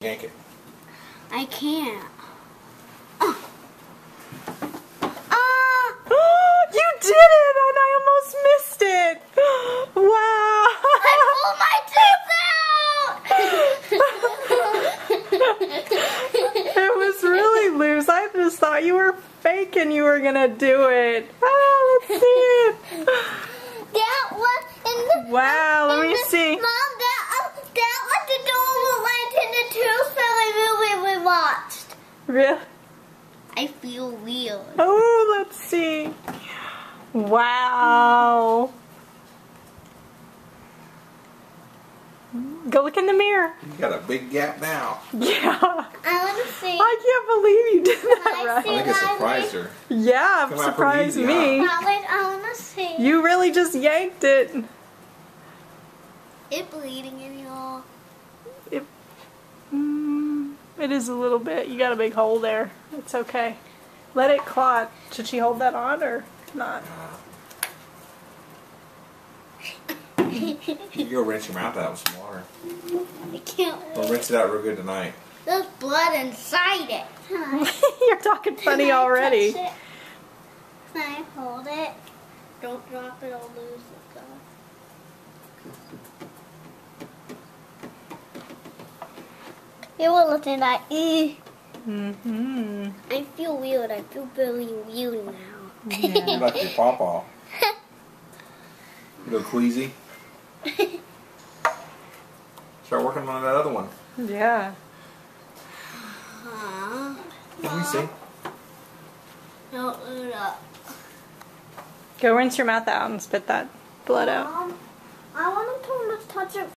Yank it. I can't. You did it, and I almost missed it. Wow. I pulled my tooth out. It was really loose. I just thought you were faking you were gonna do it. Oh, let's see it. That was in the. Wow, let me see. Mom, that was the door went in the tooth fairy movie we watched. Really? I feel weird. Oh, let's see. Wow. Go look in the mirror. You got a big gap now. Yeah. I want to see. I can't believe you did that I right. I think it surprised her. Yeah, Come out surprised pretty easy, me. I want to see. You really just yanked it. It bleeding in y'all. It is a little bit. You got a big hole there. It's okay. Let it clot. Should she hold that on or not? You can go rinse your mouth out with some water. I can't We'll wait. rinse it out real good tonight. There's blood inside it. Can I, You're talking funny can I already. touch it? Can I hold it? Don't drop it, I'll lose it. You were looking at Mm-hmm. I feel weird. I feel really weird now. You like your pawpaw. You look queasy. Start working on that other one. Yeah. Let me see. Don't do that. Go rinse your mouth out and spit that blood out. I want to touch it